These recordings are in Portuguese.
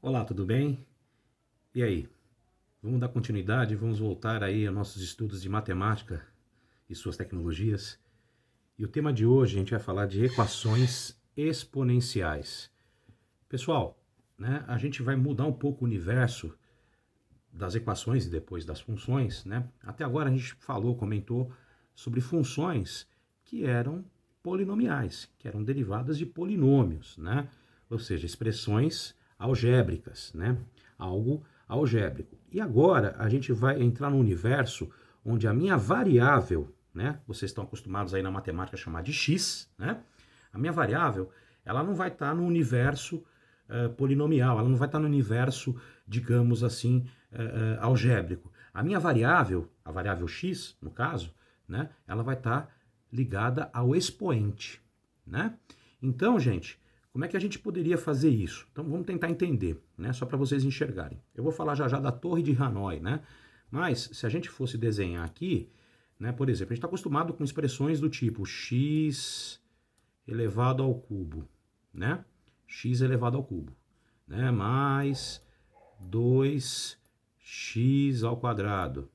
Olá, tudo bem? E aí? Vamos dar continuidade, vamos voltar aí aos nossos estudos de matemática e suas tecnologias. E o tema de hoje a gente vai falar de equações exponenciais. Pessoal, né, a gente vai mudar um pouco o universo das equações e depois das funções, né? Até agora a gente falou, comentou sobre funções que eram polinomiais, que eram derivadas de polinômios, né? Ou seja, expressões algébricas, né? Algo algébrico. E agora a gente vai entrar no universo onde a minha variável, né? Vocês estão acostumados aí na matemática a chamar de x, né? A minha variável, ela não vai estar no universo polinomial, ela não vai estar no universo, digamos assim, algébrico. A minha variável, a variável x, no caso, né, ela vai estar ligada ao expoente, né? Então, gente, como é que a gente poderia fazer isso? Então, vamos tentar entender, né, só para vocês enxergarem. Eu vou falar já já da Torre de Hanoi, né? Mas, se a gente fosse desenhar aqui, né, por exemplo, a gente está acostumado com expressões do tipo x elevado ao cubo, né? X elevado ao cubo, né? Mais 2x ao quadrado,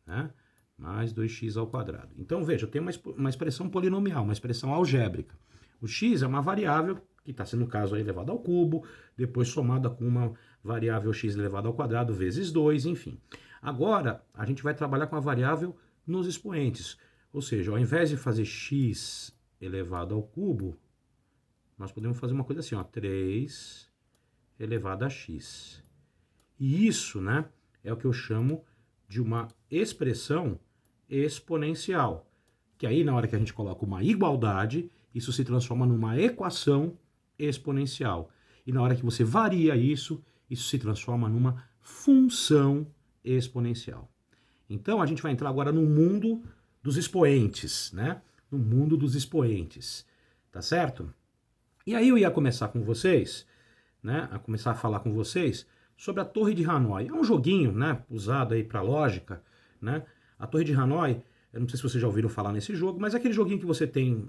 né? Mais 2x ao quadrado. Então, veja, eu tenho uma expressão polinomial, uma expressão algébrica. O x é uma variável que está sendo, no caso, elevado ao cubo, depois somada com uma variável x elevado ao quadrado vezes 2, enfim. Agora, a gente vai trabalhar com a variável nos expoentes. Ou seja, ao invés de fazer x elevado ao cubo, nós podemos fazer uma coisa assim, ó, 3 elevado a x. E isso, né, é o que eu chamo de uma expressão exponencial. Que aí, na hora que a gente coloca uma igualdade, isso se transforma numa equação exponencial. E na hora que você varia isso, isso se transforma numa função exponencial. Então, a gente vai entrar agora no mundo dos expoentes, né? No mundo dos expoentes, tá certo? E aí eu ia começar com vocês, né, a começar a falar com vocês sobre a Torre de Hanoi. É um joguinho, né, usado aí para lógica, né? A Torre de Hanoi, eu não sei se vocês já ouviram falar nesse jogo, mas é aquele joguinho que você tem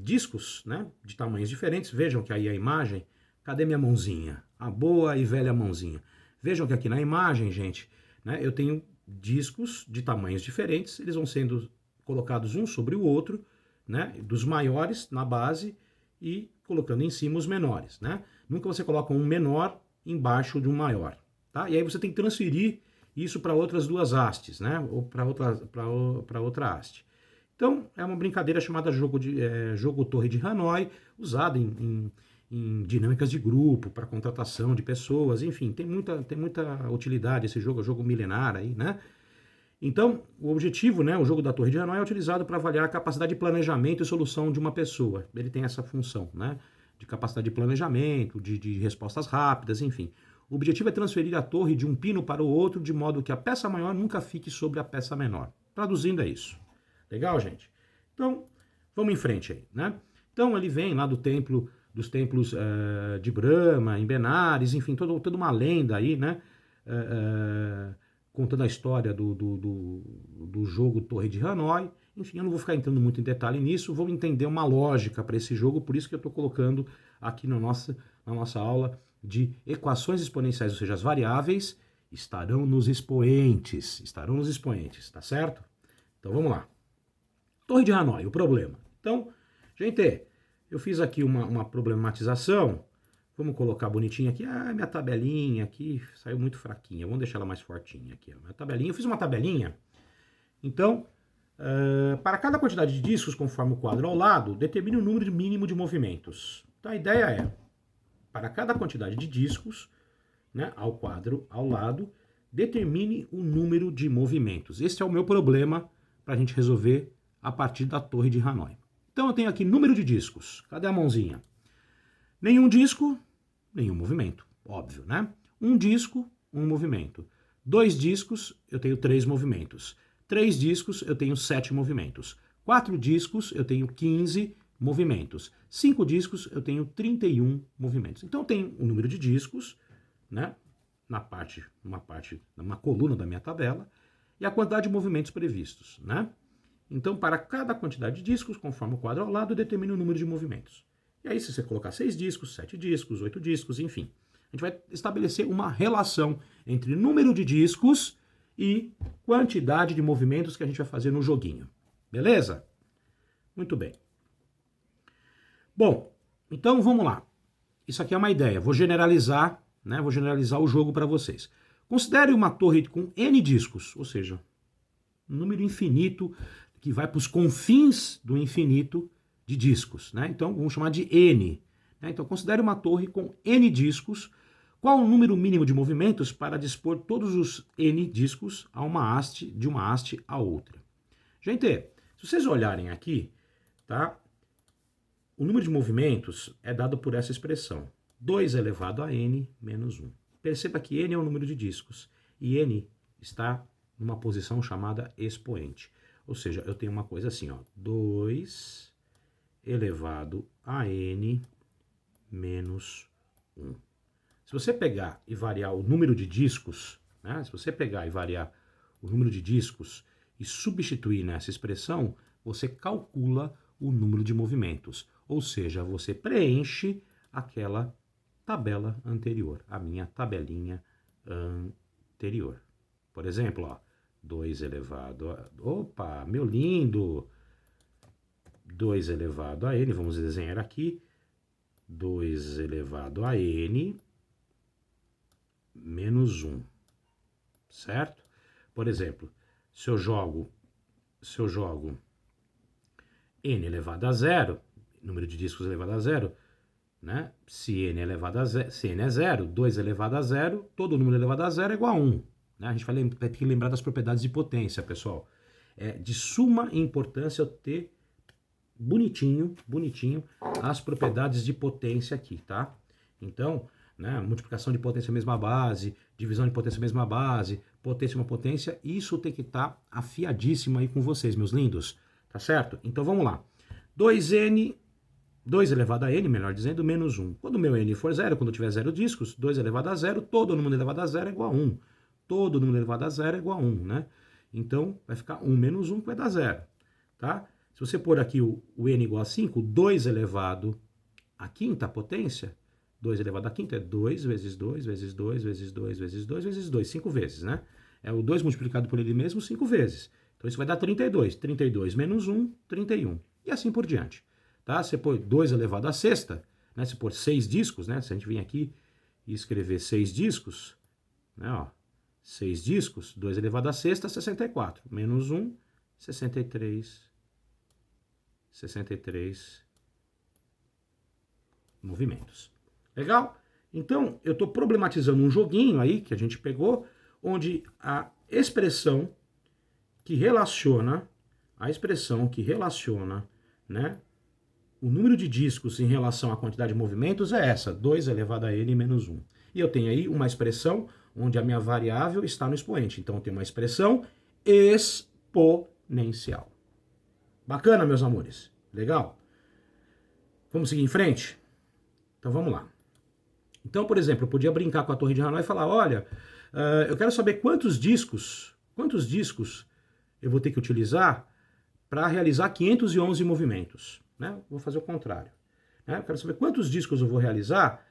discos, né, de tamanhos diferentes. Vejam que aí a imagem, cadê minha mãozinha? A boa e velha mãozinha. Vejam que aqui na imagem, gente, né, eu tenho discos de tamanhos diferentes, eles vão sendo colocados um sobre o outro, né, dos maiores na base e colocando em cima os menores, né? Nunca você coloca um menor embaixo de um maior, tá? E aí você tem que transferir isso para outras duas hastes, né? Ou para outra haste. Então, é uma brincadeira chamada jogo Torre de Hanoi, usada em dinâmicas de grupo, para contratação de pessoas, enfim, tem muita utilidade esse jogo, é um jogo milenar aí, né? Então, o objetivo, né, o jogo da Torre de Hanoi é utilizado para avaliar a capacidade de planejamento e solução de uma pessoa. Ele tem essa função, né, de capacidade de planejamento, de respostas rápidas, enfim. O objetivo é transferir a torre de um pino para o outro de modo que a peça maior nunca fique sobre a peça menor. Traduzindo é isso. Legal, gente? Então, vamos em frente aí, né? Então, ele vem lá dos templos de Brahma, em Benares, enfim, toda uma lenda aí, né? Contando a história do jogo Torre de Hanoi. Enfim, eu não vou ficar entrando muito em detalhe nisso, vou entender uma lógica para esse jogo, por isso que eu estou colocando aqui na nossa aula de equações exponenciais, ou seja, as variáveis estarão nos expoentes, tá certo? Então vamos lá. Torre de Hanoi, o problema. Então, gente, eu fiz aqui uma problematização. Vamos colocar bonitinho aqui. Ah, minha tabelinha aqui saiu muito fraquinha. Vamos deixar ela mais fortinha aqui. Minha tabelinha. Eu fiz uma tabelinha. Então, para cada quantidade de discos, conforme o quadro ao lado, determine o número mínimo de movimentos. Então, a ideia é, para cada quantidade de discos, né, ao quadro ao lado, determine o número de movimentos. Esse é o meu problema para a gente resolver a partir da Torre de Hanoi. Então, eu tenho aqui número de discos. Cadê a mãozinha? Nenhum disco, nenhum movimento, óbvio, né? Um disco, um movimento. 2 discos, eu tenho 3 movimentos. 3 discos, eu tenho 7 movimentos. 4 discos, eu tenho 15 movimentos. 5 discos, eu tenho 31 movimentos. Então, eu tenho o número de discos, né? Numa coluna da minha tabela, e a quantidade de movimentos previstos, né? Então, para cada quantidade de discos, conforme o quadro ao lado, determina o número de movimentos. E aí, se você colocar 6 discos, 7 discos, 8 discos, enfim, A gente vai estabelecer uma relação entre número de discos e quantidade de movimentos que a gente vai fazer no joguinho. Beleza? Muito bem. Bom, então vamos lá. Isso aqui é uma ideia. Vou generalizar, né? Vou generalizar o jogo para vocês. Considere uma torre com N discos, ou seja, um número infinito que vai para os confins do infinito de discos, né? Então vamos chamar de N. Né? Então considere uma torre com N discos. Qual o número mínimo de movimentos para dispor todos os N discos a uma haste, de uma haste a outra? Gente, se vocês olharem aqui, tá? O número de movimentos é dado por essa expressão, 2 elevado a n menos 1. Perceba que n é o número de discos e n está numa posição chamada expoente. Ou seja, eu tenho uma coisa assim, ó, 2 elevado a n menos 1. Se você pegar e variar o número de discos, né, se você pegar e variar o número de discos e substituir nessa expressão, você calcula o número de movimentos. Ou seja, você preenche aquela tabela anterior, a minha tabelinha anterior. Por exemplo, ó, 2 elevado a... Opa, meu lindo! 2 elevado a n, vamos desenhar aqui. 2 elevado a n menos 1, certo? Por exemplo, se eu jogo n elevado a 0, número de discos elevado a 0, né? Se n é elevado a 0, se n é 0, 2 elevado a 0, todo número elevado a 0 é igual a 1. Né? A gente vai ter que lembrar das propriedades de potência, pessoal. É de suma importância eu ter bonitinho as propriedades de potência aqui, tá? Então, né, multiplicação de potência mesma base, divisão de potência mesma base, potência uma potência, isso tem que estar afiadíssimo aí com vocês, meus lindos, tá certo? Então vamos lá. 2n, 2 elevado a n, melhor dizendo, menos 1. Quando o meu n for 0, quando eu tiver 0 discos, 2 elevado a 0, todo número elevado a 0 é igual a 1. Todo número elevado a 0 é igual a 1, né? Então, vai ficar 1 menos 1, que vai dar 0, tá? Se você pôr aqui o n igual a 5, 2 elevado à quinta potência, 2 elevado à quinta é 2 vezes 2, vezes 2, vezes 2, vezes 2, vezes 2, 5 vezes, né? É o 2 multiplicado por ele mesmo 5 vezes. Então, isso vai dar 32. 32 menos 1, 31. E assim por diante. Tá? Você põe 2 elevado à sexta, né? Se pôr 6 discos, né? Se a gente vir aqui e escrever 6 discos, né? Ó, 6 discos, 2 elevado à sexta, 64. Menos 1, 63. 63 movimentos. Legal? Então, eu estou problematizando um joguinho aí que a gente pegou, onde a expressão que relaciona, né, o número de discos em relação à quantidade de movimentos é essa, 2 elevado a n menos 1. E eu tenho aí uma expressão onde a minha variável está no expoente. Então, eu tenho uma expressão exponencial. Bacana, meus amores? Legal? Vamos seguir em frente? Então, vamos lá. Então, por exemplo, eu podia brincar com a torre de Hanoi e falar, olha, eu quero saber quantos discos eu vou ter que utilizar para realizar 511 movimentos. Né? Vou fazer o contrário. Né? Eu quero saber quantos discos eu vou realizar,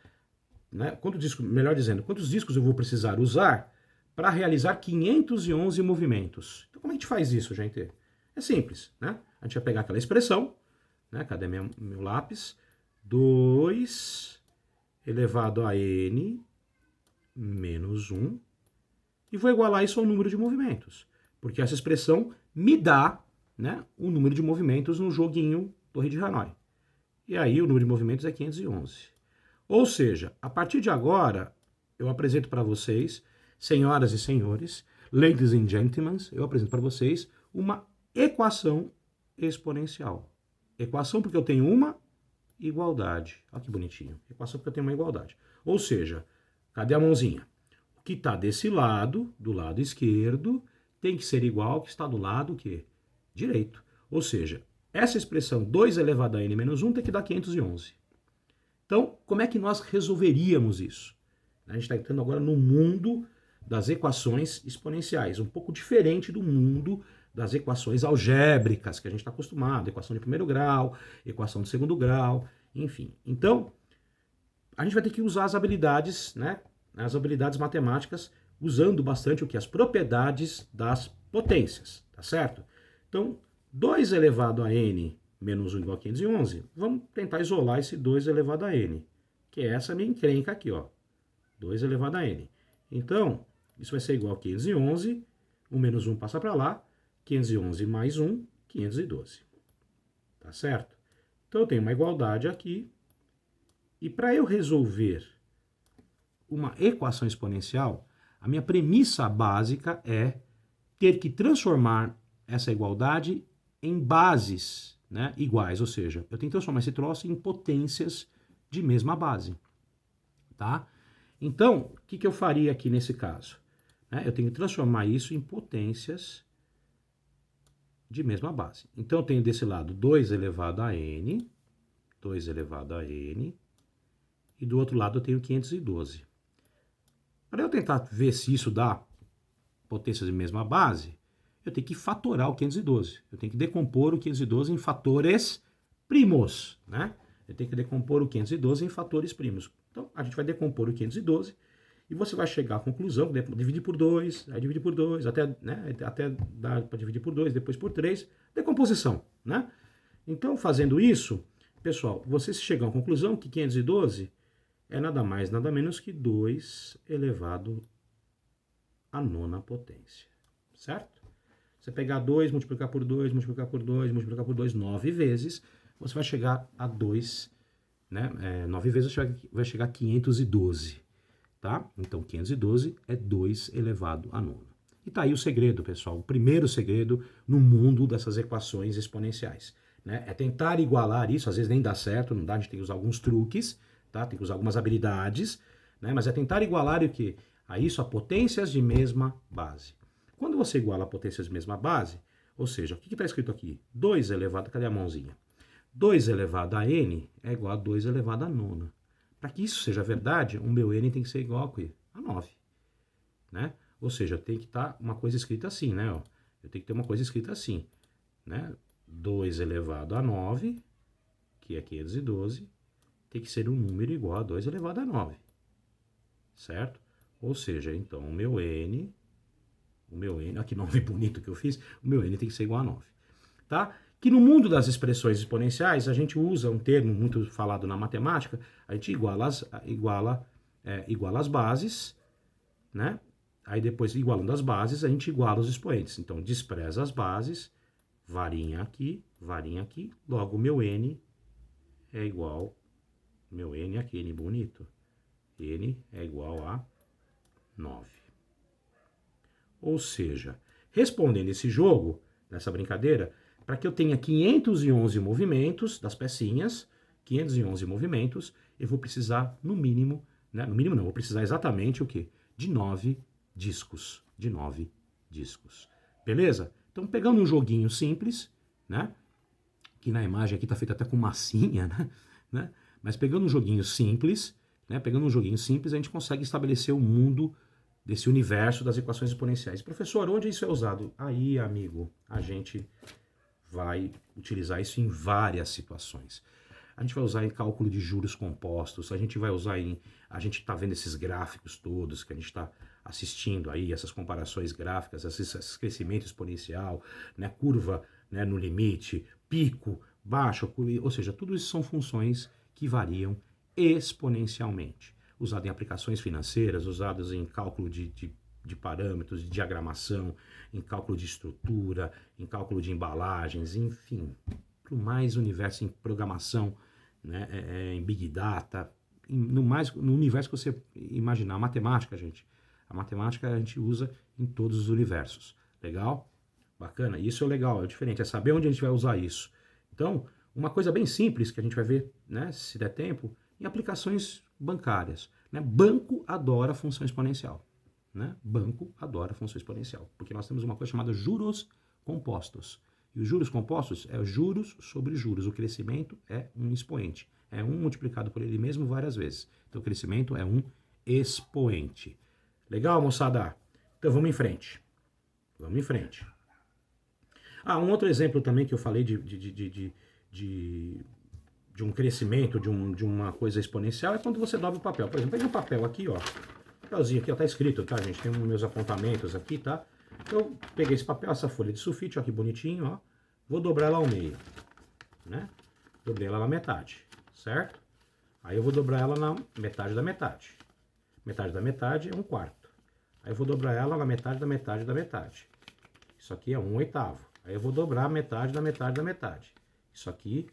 né? Melhor dizendo, quantos discos eu vou precisar usar para realizar 511 movimentos. Então, como a gente faz isso, gente? É simples, né? A gente vai pegar aquela expressão, né? Cadê meu lápis? 2 elevado a n menos 1 e vou igualar isso ao número de movimentos, porque essa expressão me dá, né, o número de movimentos no joguinho Torre de Hanoi. E aí o número de movimentos é 511. Ou seja, a partir de agora, eu apresento para vocês, senhoras e senhores, ladies and gentlemen, eu apresento para vocês uma equação exponencial. Equação porque eu tenho uma igualdade. Olha que bonitinho. Equação porque eu tenho uma igualdade. Ou seja, cadê a mãozinha? O que está desse lado, do lado esquerdo, tem que ser igual ao que está do lado quê? Direito. Ou seja, essa expressão 2 elevado a n menos 1 tem que dar 511. Então, como é que nós resolveríamos isso? A gente está entrando agora no mundo das equações exponenciais, um pouco diferente do mundo das equações algébricas que a gente está acostumado, equação de primeiro grau, equação de segundo grau, enfim. Então, a gente vai ter que usar as habilidades, né? As habilidades matemáticas, usando bastante o que? As propriedades das potências, tá certo? Então, 2 elevado a n menos 1 igual a 511, vamos tentar isolar esse 2 elevado a n, que é essa minha encrenca aqui, ó. 2 elevado a n. Então, isso vai ser igual a 511, o menos 1 passa para lá, 511 mais 1, 512. Tá certo? Então, eu tenho uma igualdade aqui, e para eu resolver uma equação exponencial, a minha premissa básica é ter que transformar essa igualdade em bases, né, iguais, ou seja, eu tenho que transformar esse troço em potências de mesma base, tá? Então, o que eu faria aqui nesse caso? Eu tenho que transformar isso em potências de mesma base. Então, eu tenho desse lado 2 elevado a n, 2 elevado a n, e do outro lado eu tenho 512. Para eu tentar ver se isso dá potências de mesma base, eu tenho que fatorar o 512. Eu tenho que decompor o 512 em fatores primos, né? Eu tenho que decompor o 512 em fatores primos. Então, a gente vai decompor o 512 e você vai chegar à conclusão, dividir por 2, aí dividir por 2, até dar para dividir por 2, depois por 3, decomposição, né? Então, fazendo isso, pessoal, vocês chegam à conclusão que 512 é nada mais, nada menos que 2 elevado à nona potência, certo? Você pegar 2, multiplicar por 2, multiplicar por 2, multiplicar por 2, 9 vezes, você vai chegar a 2, né? 9 vezes você vai chegar a 512, tá? Então, 512 é 2 elevado a nona. E tá aí o segredo, pessoal. O primeiro segredo no mundo dessas equações exponenciais, né? É tentar igualar isso, às vezes nem dá certo, não dá, a gente tem que usar alguns truques, tá? Tem que usar algumas habilidades, né? Mas é tentar igualar o quê? A isso a potências de mesma base. Quando você iguala a potências de mesma base, ou seja, o que está escrito aqui? 2 elevado, cadê a mãozinha? 2 elevado a n é igual a 2 elevado a nona. Para que isso seja verdade, o meu n tem que ser igual a 9. Né? Ou seja, tem que estar uma coisa escrita assim, né? Eu tenho que ter uma coisa escrita assim, né? 2 elevado a 9, que é 512, tem que ser um número igual a 2 elevado a 9. Certo? Ou seja, então, o meu n, olha que nome bonito que eu fiz, o meu n tem que ser igual a 9. Tá? Que no mundo das expressões exponenciais, a gente usa um termo muito falado na matemática, a gente iguala as bases, né? Aí depois, igualando as bases, a gente iguala os expoentes. Então, despreza as bases, varinha aqui, logo meu n é igual, meu n aqui, n bonito, n é igual a 9. Ou seja, respondendo esse jogo, nessa brincadeira, para que eu tenha 511 movimentos das pecinhas, 511 movimentos, eu vou precisar, no mínimo, né? No mínimo não, vou precisar exatamente o quê? De 9 discos. De 9 discos. Beleza? Então, pegando um joguinho simples, né? Que na imagem aqui está feito até com massinha, né? Mas pegando um joguinho simples, né? Pegando um joguinho simples, a gente consegue estabelecer o mundo desse universo das equações exponenciais. Professor, onde isso é usado? Aí, amigo, a gente vai utilizar isso em várias situações. A gente vai usar em cálculo de juros compostos, a gente vai usar a gente está vendo esses gráficos todos, que a gente está assistindo aí, essas comparações gráficas, esse crescimento exponencial, né, curva, né, no limite, pico, baixo, ou seja, tudo isso são funções que variam exponencialmente. Usado em aplicações financeiras, usados em cálculo de parâmetros, de diagramação, em cálculo de estrutura, em cálculo de embalagens, enfim, para o mais universo em programação, né, em Big Data, no universo que você imaginar. A matemática, gente, a matemática a gente usa em todos os universos. Legal? Bacana? Isso é legal, é diferente, é saber onde a gente vai usar isso. Então, uma coisa bem simples que a gente vai ver, né, se der tempo, em aplicações bancárias. Né? Banco adora função exponencial. Né? Banco adora função exponencial, porque nós temos uma coisa chamada juros compostos. E os juros compostos é juros sobre juros. O crescimento é um expoente. É um multiplicado por ele mesmo várias vezes. Então, o crescimento é um expoente. Legal, moçada? Então, vamos em frente. Vamos em frente. Um outro exemplo também que eu falei de um crescimento, de uma coisa exponencial, é quando você dobra o papel. Por exemplo, peguei um papel aqui, ó. Papelzinho aqui, ó, tá escrito, tá, gente? Tem meus apontamentos aqui, tá? Eu peguei esse papel, essa folha de sulfite, ó, que bonitinho, ó. Vou dobrar ela ao meio, né? Dobrei ela na metade, certo? Aí eu vou dobrar ela na metade da metade. Metade da metade é 1/4. Aí eu vou dobrar ela na metade da metade da metade. Isso aqui é 1/8. Aí eu vou dobrar a metade da metade da metade. Isso aqui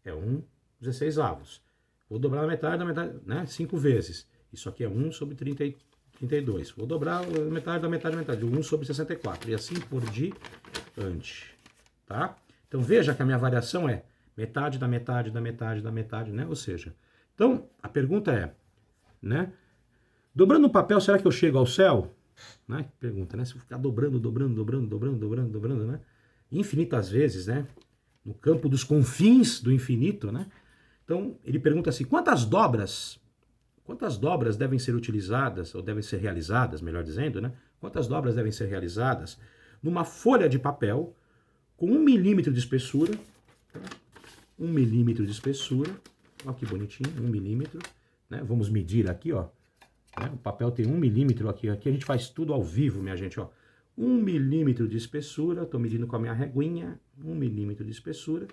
é 1/16. Vou dobrar a metade da metade, né? 5 vezes. Isso aqui é 1/32. Vou dobrar a metade da metade da metade. 1/64. E assim por diante. Tá? Então veja que a minha variação é metade da metade da metade da metade, né? Ou seja, então a pergunta é, né? Dobrando o papel, será que eu chego ao céu? Né? Pergunta, né? Se eu ficar dobrando, né? Infinitas vezes, né? No campo dos confins do infinito, né? Então, ele pergunta assim, quantas dobras devem ser utilizadas, ou devem ser realizadas, melhor dizendo, né? Quantas dobras devem ser realizadas numa folha de papel com 1 milímetro de espessura, tá? 1 milímetro de espessura, olha que bonitinho, 1 milímetro, né? Vamos medir aqui, ó. Né? O papel tem 1 milímetro aqui, aqui a gente faz tudo ao vivo, minha gente, ó. 1 milímetro de espessura, tô medindo com a minha reguinha, 1 milímetro de espessura,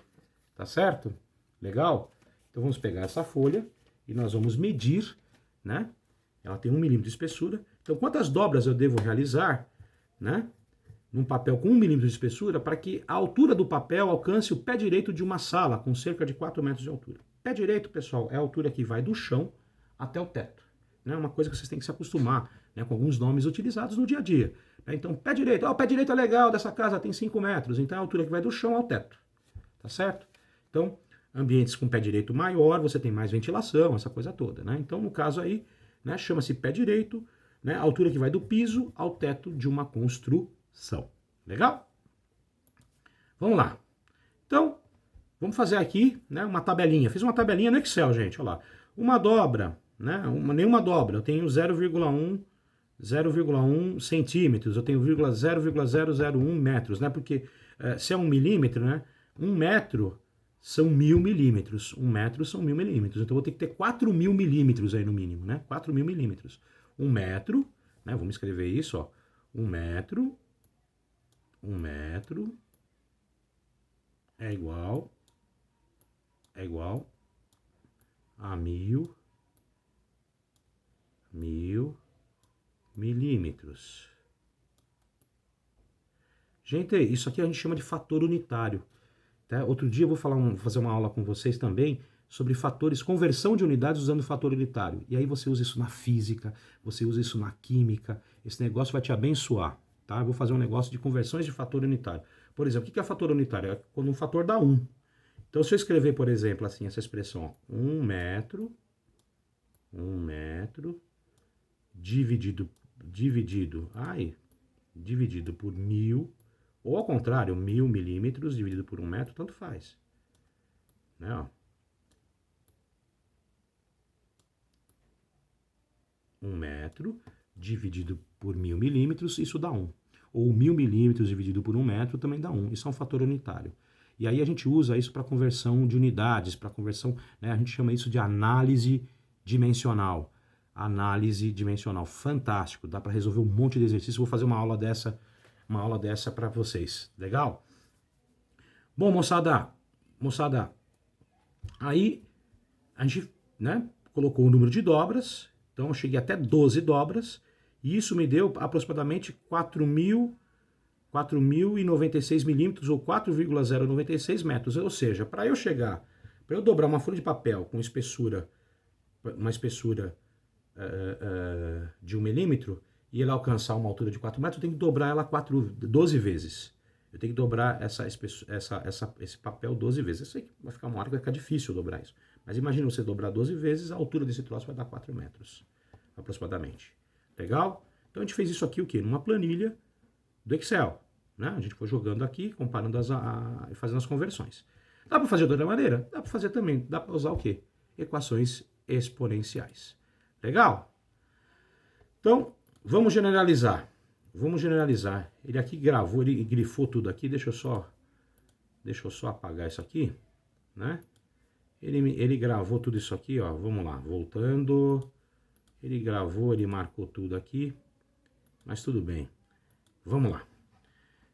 tá certo? Legal? Então vamos pegar essa folha e nós vamos medir, né? Ela tem 1 milímetro de espessura, então quantas dobras eu devo realizar, né? Num papel com 1 milímetro de espessura, para que a altura do papel alcance o pé direito de uma sala, com cerca de 4 metros de altura. Pé direito, pessoal, é a altura que vai do chão até o teto. É uma coisa que vocês têm que se acostumar, né, com alguns nomes utilizados no dia a dia. Então, pé direito, o pé direito é legal, dessa casa tem 5 metros, então é a altura que vai do chão ao teto. Tá certo? Então, ambientes com pé direito maior, você tem mais ventilação, essa coisa toda, né? Então, no caso aí, né, chama-se pé direito, né, a altura que vai do piso ao teto de uma construção. Legal? Vamos lá. Então, vamos fazer aqui, né, uma tabelinha. Fiz uma tabelinha no Excel, gente, olha lá. Uma dobra, né, nenhuma dobra, eu tenho 0,1 centímetros, eu tenho 0,001 metros, né, porque se é 1 milímetro, né, 1 metro são 1000 milímetros, 1 metro são 1000 milímetros, então eu vou ter que ter 4.000 milímetros aí no mínimo, né, 4.000 milímetros. 1 metro, né, vamos escrever isso, ó, 1 metro é igual a 1000 milímetros. Gente, isso aqui a gente chama de fator unitário. Tá? Outro dia eu vou fazer uma aula com vocês também sobre fatores, conversão de unidades usando fator unitário. E aí você usa isso na física, você usa isso na química, esse negócio vai te abençoar. Tá? Eu vou fazer um negócio de conversões de fator unitário. Por exemplo, o que é fator unitário? É quando um fator dá 1. Então, se eu escrever, por exemplo, assim, essa expressão, ó, 1 metro dividido por 1000, ou ao contrário, 1000 milímetros dividido por 1 metro, tanto faz. Né, ó. 1 metro dividido por 1000 milímetros, isso dá 1. Ou 1000 milímetros dividido por 1 metro também dá 1. Isso é um fator unitário. E aí a gente usa isso para conversão de unidades, para conversão, né, a gente chama isso de análise dimensional. Análise dimensional, fantástico, dá para resolver um monte de exercícios. Vou fazer uma aula dessa para vocês. Legal? Bom, moçada, aí a gente, né, colocou o número de dobras, então eu cheguei até 12 dobras, e isso me deu aproximadamente 4.096 milímetros, ou 4,096 metros. Ou seja, para eu dobrar uma folha de papel com uma espessura de 1 milímetro, e ele alcançar uma altura de 4 metros, eu tenho que dobrar ela 12 vezes. Eu tenho que dobrar esse papel 12 vezes. Eu sei que vai ficar uma hora que vai ficar difícil dobrar isso. Mas imagina você dobrar 12 vezes, a altura desse troço vai dar 4 metros, aproximadamente. Legal? Então a gente fez isso aqui, o quê? Numa planilha do Excel. Né? A gente foi jogando aqui, comparando e fazendo as conversões. Dá para fazer de outra maneira? Dá para fazer também. Dá para usar o quê? Equações exponenciais. Legal? Então, vamos generalizar. Ele aqui gravou, ele grifou tudo aqui. Deixa eu só apagar isso aqui, né? Ele gravou tudo isso aqui, ó. Vamos lá, voltando. Ele gravou, ele marcou tudo aqui. Mas tudo bem. Vamos lá.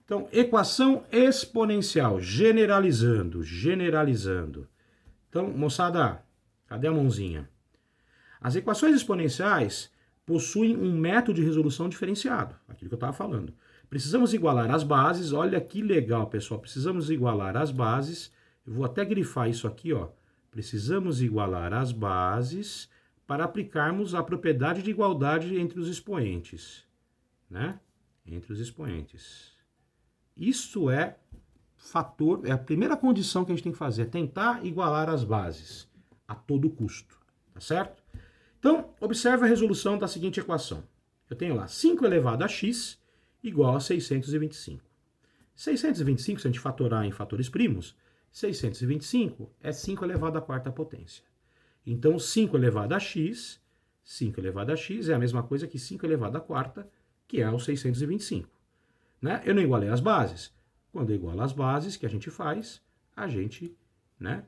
Então, equação exponencial, generalizando. Então, moçada, cadê a mãozinha? As equações exponenciais possuem um método de resolução diferenciado, aquilo que eu estava falando. Precisamos igualar as bases, olha que legal, pessoal, precisamos igualar as bases, eu vou até grifar isso aqui, ó. Precisamos igualar as bases para aplicarmos a propriedade de igualdade entre os expoentes, né? Entre os expoentes. Isso é a primeira condição que a gente tem que fazer, é tentar igualar as bases a todo custo, tá certo? Então, observe a resolução da seguinte equação. Eu tenho lá 5 elevado a x igual a 625. 625, se a gente fatorar em fatores primos, 625 é 5 elevado à quarta potência. Então, 5 elevado a x é a mesma coisa que 5 elevado à quarta, que é o 625. Né? Eu não igualei as bases. Quando eu igualo as bases, que a gente faz? A gente, né,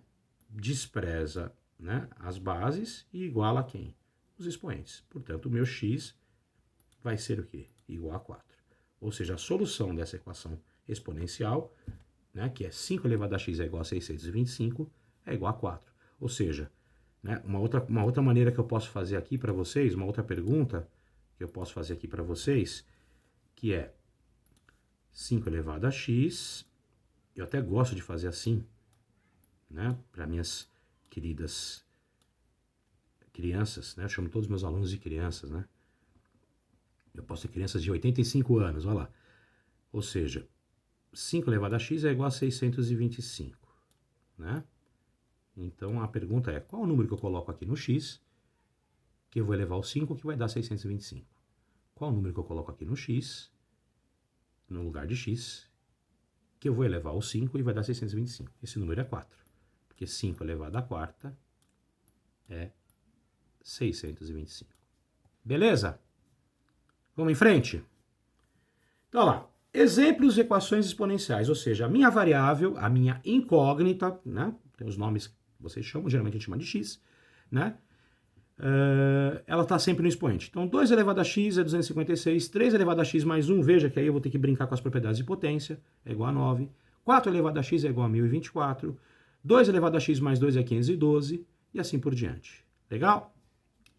despreza, né, as bases e iguala a quem? Os expoentes. Portanto, o meu x vai ser o quê? Igual a 4. Ou seja, a solução dessa equação exponencial, né, que é 5 elevado a x é igual a 625, é igual a 4. Ou seja, né, uma outra maneira que eu posso fazer aqui para vocês, uma outra pergunta que eu posso fazer aqui para vocês, que é 5 elevado a x, eu até gosto de fazer assim, né, para minhas queridas crianças, né, eu chamo todos os meus alunos de crianças, né, eu posso ter crianças de 85 anos, olha lá, ou seja, 5 elevado a x é igual a 625, né, então a pergunta é, qual o número que eu coloco aqui no x, que eu vou elevar o 5, que vai dar 625? Qual o número que eu coloco aqui no x, no lugar de x, que eu vou elevar o 5 e vai dar 625. Esse número é 4, porque 5 elevado à quarta é 625. Beleza? Vamos em frente? Então, olha lá. Exemplos de equações exponenciais, ou seja, a minha variável, a minha incógnita, né? Tem os nomes que vocês chamam, geralmente a gente chama de x, né? Ela está sempre no expoente. Então, 2 elevado a x é 256, 3 elevado a x mais 1, veja que aí eu vou ter que brincar com as propriedades de potência, é igual a 9. 4 elevado a x é igual a 1024. 2 elevado a x mais 2 é 512, e assim por diante. Legal?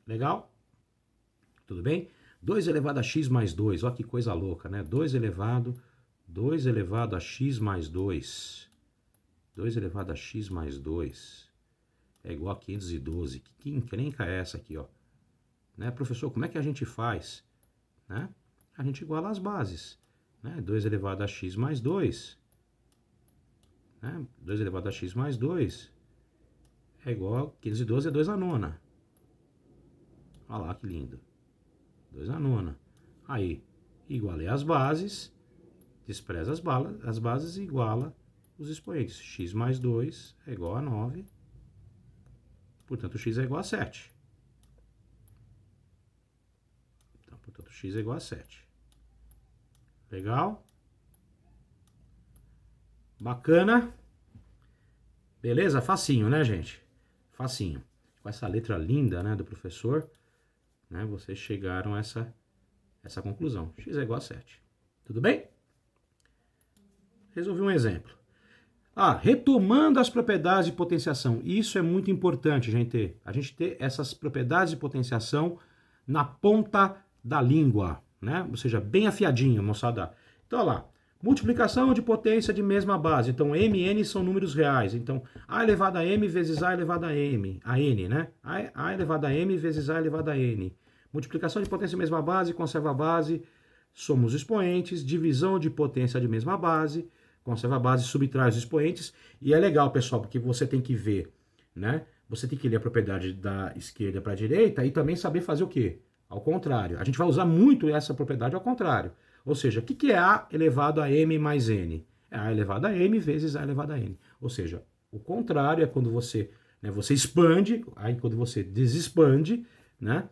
Legal? Tudo bem? 2 elevado a x mais 2, olha que coisa louca, né? 2 elevado a x mais 2. 2 elevado a x mais 2. É igual a 512. Que encrenca é essa aqui, ó? Né, professor, como é que a gente faz? Né? A gente iguala as bases. Né? 2 elevado a x mais 2. Né? 2 elevado a x mais 2 é igual a 512 é 2 a nona. Olha lá que lindo. 2 a nona. Aí, igualei as bases, despreza as bases e iguala os expoentes. X mais 2 é igual a 9. Portanto, x é igual a 7. Então, portanto, x é igual a 7. Legal? Bacana? Beleza? Facinho, né, gente? Facinho. Com essa letra linda, né, do professor, né, vocês chegaram a essa conclusão. X é igual a 7. Tudo bem? Resolvi um exemplo. Retomando as propriedades de potenciação. Isso é muito importante, gente. A gente ter essas propriedades de potenciação na ponta da língua, né? Ou seja, bem afiadinho, moçada. Então, olha lá. Multiplicação de potência de mesma base. Então, m e n são números reais. Então, a elevado a m vezes a elevado a m. A n, né? A elevado a m vezes a elevado a n. Multiplicação de potência de mesma base, conserva a base, somos expoentes. Divisão de potência de mesma base, conserva a base, subtrai os expoentes. E é legal, pessoal, porque você tem que ver, né? Você tem que ler a propriedade da esquerda para a direita e também saber fazer o quê? Ao contrário. A gente vai usar muito essa propriedade ao contrário. Ou seja, o que é A elevado a M mais N? É A elevado a M vezes A elevado a N. Ou seja, o contrário é quando você, né, você expande, aí quando você desexpande, né?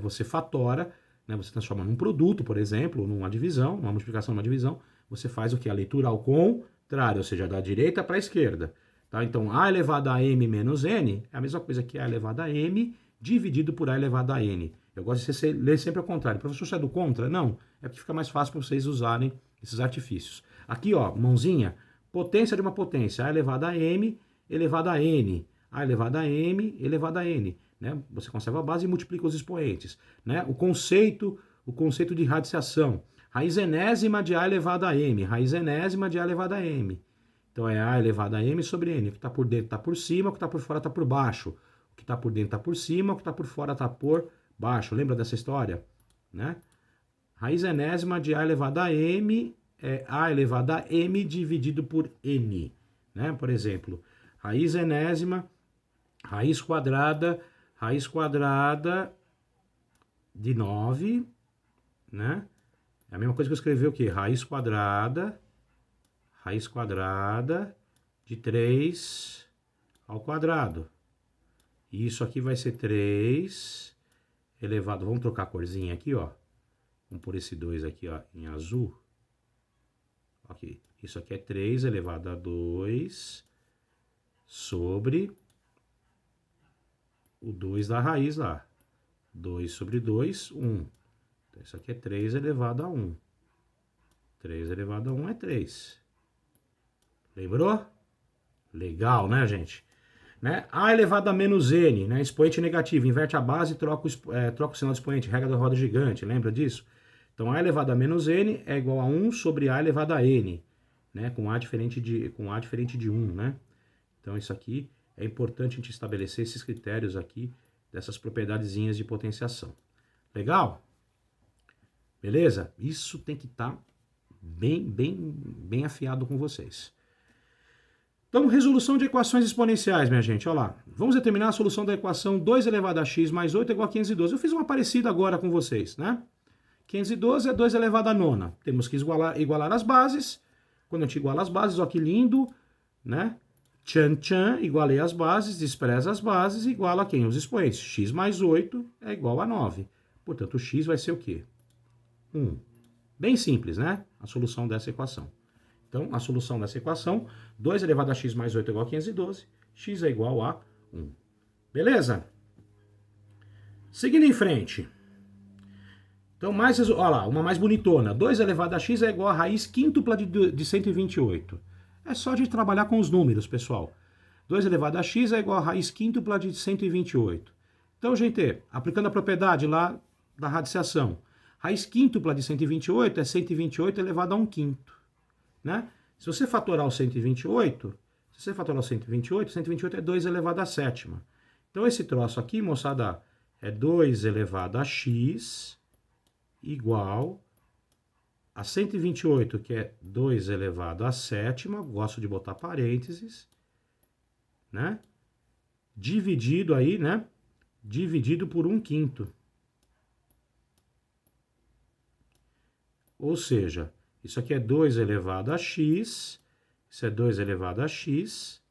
Você fatora, né, você transforma num produto, por exemplo, numa divisão, uma multiplicação numa divisão. Você faz o que? A leitura ao contrário, ou seja, da direita para a esquerda. Tá? Então, a elevado a m menos n é a mesma coisa que a elevado a m dividido por a elevado a n. Eu gosto de você ler sempre ao contrário. Professor, você é do contra? Não, é porque fica mais fácil para vocês usarem esses artifícios. Aqui, ó, mãozinha, potência de uma potência, a elevado a m elevado a n, a elevado a m elevado a n. Né? Você conserva a base e multiplica os expoentes. Né? O conceito de radiciação. Raiz enésima de a elevado a m, raiz enésima de a elevado a m. Então é a elevado a m sobre n. O que está por dentro está por cima, o que está por fora está por baixo. O que está por dentro está por cima, o que está por fora está por baixo. Lembra dessa história? Né? Raiz enésima de a elevado a m é a elevado a m dividido por n. Né? Por exemplo, raiz enésima, raiz quadrada de 9, né? É a mesma coisa que eu escrevi o quê? Raiz quadrada de 3 ao quadrado. E isso aqui vai ser 3 elevado... Vamos trocar a corzinha aqui, ó. Vamos pôr esse 2 aqui, ó, em azul. Aqui. Isso aqui é 3 elevado a 2 sobre o 2 da raiz lá. 2 sobre 2, 1. Então, isso aqui é 3 elevado a 1. 3 elevado a 1 é 3. Lembrou? Legal, né, gente? Né? A elevado a menos n, né? Expoente negativo. Inverte a base e troca o sinal do expoente. Regra da roda gigante, lembra disso? Então, a elevado a menos n é igual a 1 sobre a elevado a n. Né? Com A diferente de 1, né? Então, isso aqui é importante a gente estabelecer esses critérios aqui, dessas propriedadezinhas de potenciação. Legal? Beleza? Isso tem que estar bem afiado com vocês. Então, resolução de equações exponenciais, minha gente. Olha lá. Vamos determinar a solução da equação 2 elevado a x mais 8 é igual a 512. Eu fiz uma parecida agora com vocês, né? 512 é 2 elevado a nona. Temos que igualar as bases. Quando a gente iguala as bases, ó que lindo, né? Tchan, tchan, igualei as bases, despreza as bases, iguala a quem? Os expoentes. X mais 8 é igual a 9. Portanto, o x vai ser o quê? 1. Bem simples, né? A solução dessa equação. Então, a solução dessa equação, 2 elevado a x mais 8 é igual a 512, x é igual a 1. Beleza? Seguindo em frente. Então, olha lá, uma mais bonitona. 2 elevado a x é igual a raiz quíntupla de 128. É só de trabalhar com os números, pessoal. 2 elevado a x é igual a raiz quíntupla de 128. Então, gente, aplicando a propriedade lá da radiciação, raiz quíntupla de 128 é 128 elevado a 1 quinto. Né? Se você fatorar o 128, 128 é 2 elevado a sétima. Então, esse troço aqui, moçada, é 2 elevado a x igual a 128, que é 2 elevado a sétima, gosto de botar parênteses, né? Dividido aí, né? Dividido por 1 quinto. Ou seja, isso aqui é 2 elevado a x, isso é 2 elevado a x,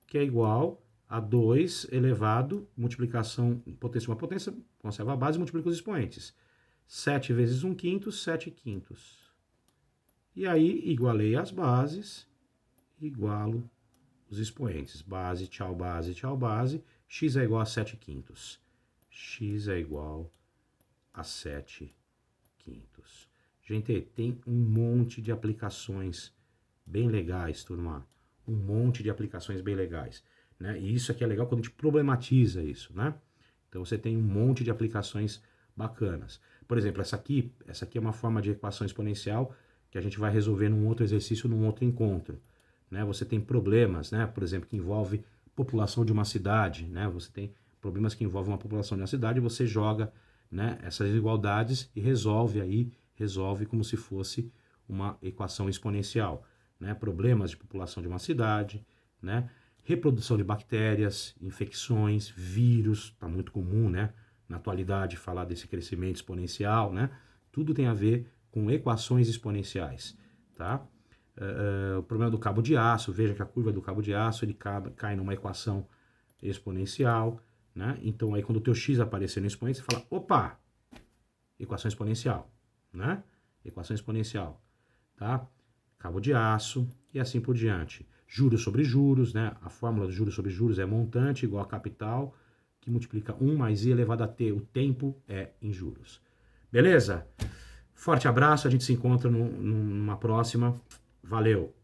que é igual a 2 elevado, multiplicação, potência uma potência, conserva a base e multiplica os expoentes. 7 vezes 1 quinto, 7 quintos. E aí, igualei as bases, igualo os expoentes. Base, tchau, base. X é igual a 7 quintos. X é igual a 7 quintos. Gente, tem um monte de aplicações bem legais, turma. Um monte de aplicações bem legais. Né? E isso aqui é legal quando a gente problematiza isso, né? Então, você tem um monte de aplicações bacanas. Por exemplo, essa aqui é uma forma de equação exponencial que a gente vai resolver num outro exercício, num outro encontro. Né? Você tem problemas, né? Por exemplo, que envolve população de uma cidade. Né? Você tem problemas que envolvem uma população de uma cidade, você joga, né, essas igualdades e resolve como se fosse uma equação exponencial. Né? Problemas de população de uma cidade, né? Reprodução de bactérias, infecções, vírus, está muito comum, né? Na atualidade, falar desse crescimento exponencial, né? Tudo tem a ver com equações exponenciais, tá? O problema do cabo de aço, veja que a curva do cabo de aço, ele cai numa equação exponencial, né? Então, aí, quando o teu x aparecer no expoente, você fala, opa, equação exponencial, né? Equação exponencial, tá? Cabo de aço e assim por diante. juros sobre juros, né? A fórmula do juros sobre juros é montante igual a capital, que multiplica 1 mais i elevado a t. O tempo é em juros. Beleza? Forte abraço, a gente se encontra numa próxima. Valeu!